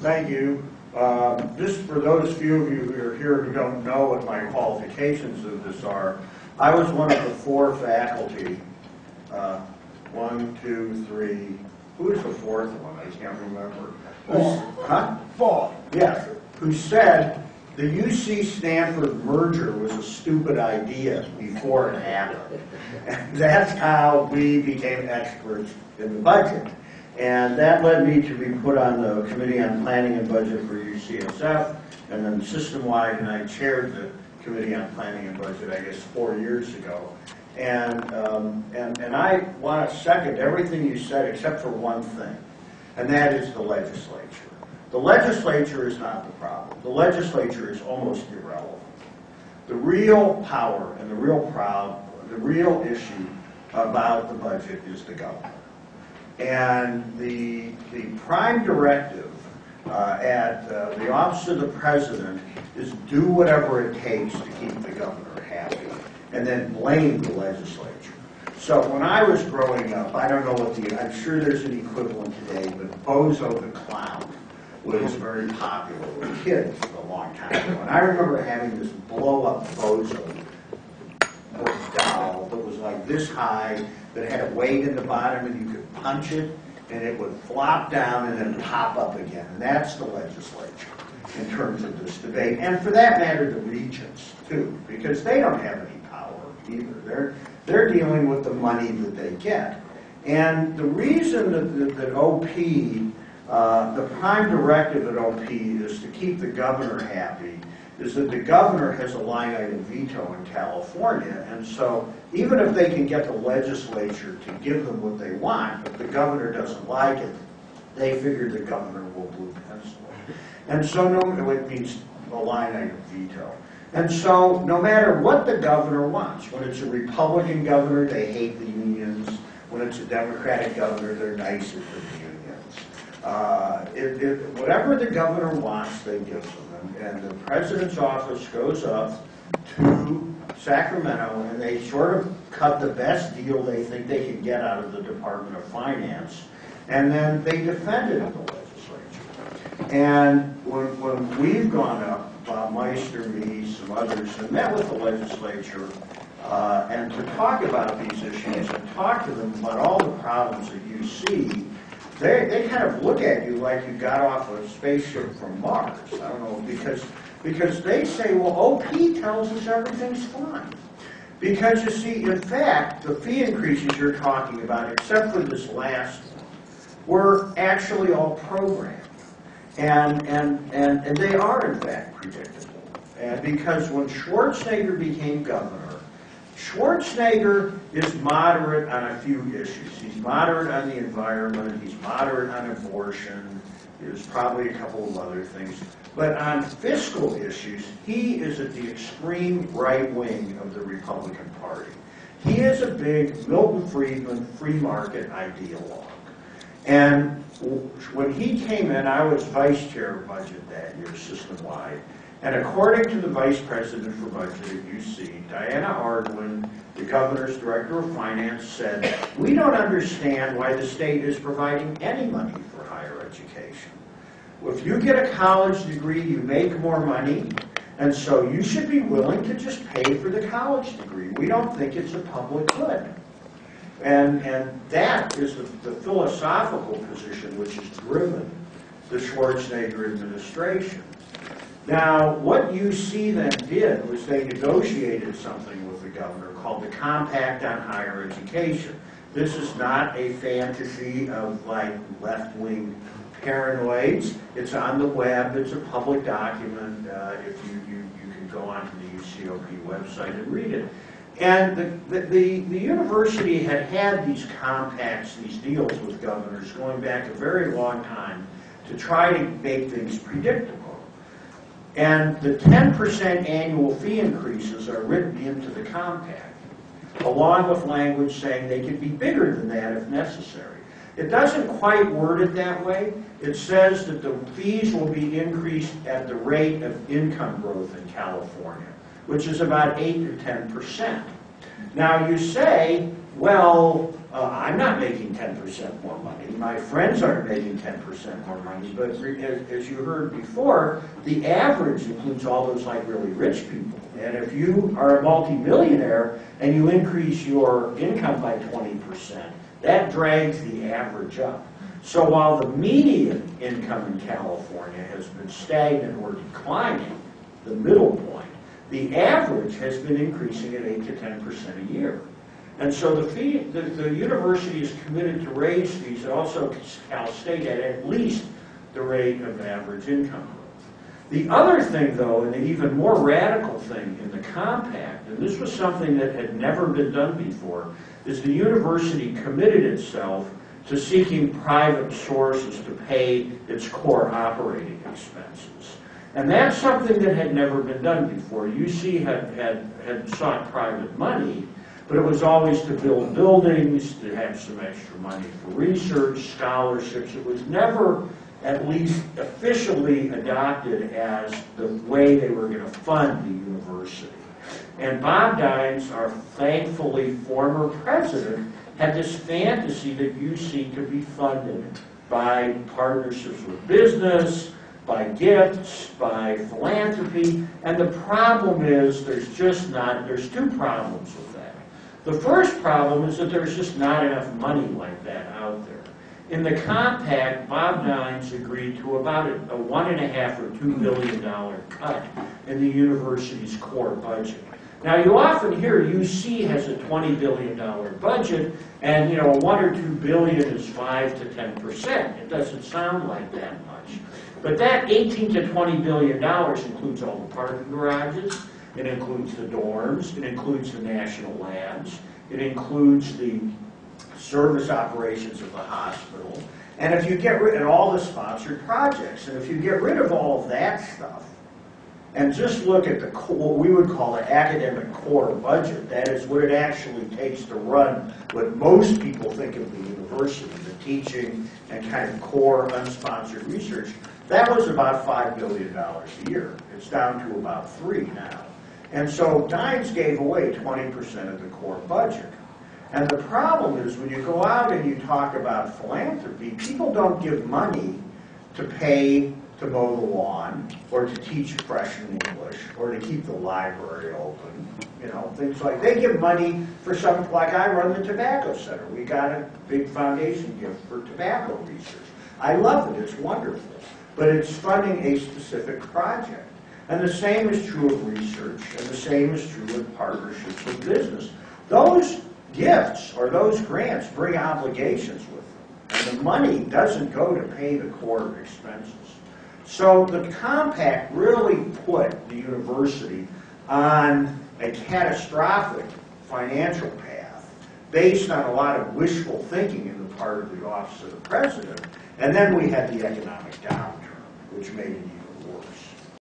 Thank you. Just for those few of you who are here who don't know what my qualifications of this are, I was one of the 4 faculty. 1, 2, 3. Who was the 4th one? I can't remember. Huh? 4. Yes. Who said the UC Stanford merger was a stupid idea before it happened. And that's how we became experts in the budget. And that led me to be put on the Committee on Planning and Budget for UCSF, and then system-wide, and I chaired the Committee on Planning and Budget, I guess, 4 years ago. And I want to second everything you said except for one thing, and that is the legislature. The legislature is not the problem. The legislature is almost irrelevant. The real power and the real issue about the budget is the governor. And the prime directive at the Office of the President is do whatever it takes to keep the governor happy, and then blame the legislature. So when I was growing up, I don't know what I'm sure there's an equivalent today, but Bozo the Clown was very popular with kids a long time ago. And I remember having this blow-up Bozo doll that was like this high, that had a weight in the bottom, and you could punch it, and it would flop down and then pop up again. And that's the legislature in terms of this debate. And for that matter, the regents, too, because they don't have any power either. They're dealing with the money that they get. And the reason that OP, the prime directive at OP is to keep the governor happy, is that the governor has a line item veto in California, and so even if they can get the legislature to give them what they want, if the governor doesn't like it, they figure the governor will blue pencil it. And so it means a line item veto. And so no matter what the governor wants, when it's a Republican governor, they hate the unions. When it's a Democratic governor, they're nicer to the unions. Whatever the governor wants, they give them. And the president's office goes up to Sacramento, and they sort of cut the best deal they think they can get out of the Department of Finance, and then they defend it in the legislature. And when we've gone up, Bob Meister, me, some others, and met with the legislature, and to talk about these issues and talk to them about all the problems that you see, they kind of look at you like you got off a spaceship from Mars. I don't know, because they say, well, OP tells us everything's fine. Because you see, in fact, the fee increases you're talking about, except for this last one, were actually all programmed. And they are, in fact, predictable. And because when Schwarzenegger became governor, Schwarzenegger is moderate on a few issues. He's moderate on the environment, he's moderate on abortion, there's probably a couple of other things. But on fiscal issues, he is at the extreme right wing of the Republican Party. He is a big Milton Friedman free market ideologue. And when he came in, I was vice chair of budget that year, system-wide. And according to the vice president for budget at UC, Diana Ardwin, the governor's director of finance, said, we don't understand why the state is providing any money for higher education. If you get a college degree, you make more money, and so you should be willing to just pay for the college degree. We don't think it's a public good. And that is the philosophical position which has driven the Schwarzenegger administration. Now, what UC then did was they negotiated something with the governor called the Compact on Higher Education. This is not a fantasy of like left-wing paranoids. It's on the web. It's a public document. If you can go onto the UCOP website and read it. And the university had these compacts, these deals with governors going back a very long time to try to make things predictable. And the 10% annual fee increases are written into the compact, along with language saying they can be bigger than that if necessary. It doesn't quite word it that way. It says that the fees will be increased at the rate of income growth in California, which is about 8 to 10%. Now you say, well, I'm not making 10% more money. My friends aren't making 10% more money. But as you heard before, the average includes all those like really rich people. And if you are a multimillionaire and you increase your income by 20%, that drags the average up. So while the median income in California has been stagnant or declining, the middle point, the average has been increasing at 8 to 10% a year. And so the university is committed to raise fees, and also Cal State at least the rate of average income growth. The other thing, though, and the even more radical thing in the compact, and this was something that had never been done before, is the university committed itself to seeking private sources to pay its core operating expenses. And that's something that had never been done before. UC had sought private money, but it was always to build buildings, to have some extra money for research, scholarships. It was never, at least officially, adopted as the way they were going to fund the university. And Bob Dines, our thankfully former president, had this fantasy that UC could be funded by partnerships with business, by gifts, by philanthropy, and the problem is there's two problems with that. The first problem is that there's just not enough money like that out there. In the compact, Bob Dines agreed to about a $1.5 or $2 billion cut in the university's core budget. Now, you often hear UC has a $20 billion budget, and $1 or $2 billion is 5 to 10%. It doesn't sound like that much. But that $18 to $20 billion includes all the parking garages, it includes the dorms, it includes the national labs, it includes the service operations of the hospital, and if you get rid of all the sponsored projects, and if you get rid of all of that stuff, and just look at what we would call an academic core budget, that is what it actually takes to run what most people think of the university, the teaching and kind of core unsponsored research, that was about $5 billion a year. It's down to about $3 now. And so Dines gave away 20% of the core budget. And the problem is when you go out and you talk about philanthropy, people don't give money to pay to mow the lawn, or to teach freshman English, or to keep the library open, things like they give money for something like I run the Tobacco Center. We got a big foundation gift for tobacco research. I love it, it's wonderful, but it's funding a specific project. And the same is true of research, and the same is true with partnerships with business. Those gifts or those grants bring obligations with them, and the money doesn't go to pay the core expenses. So the compact really put the university on a catastrophic financial path based on a lot of wishful thinking in the part of the office of the president. And then we had the economic downturn, which made it even worse.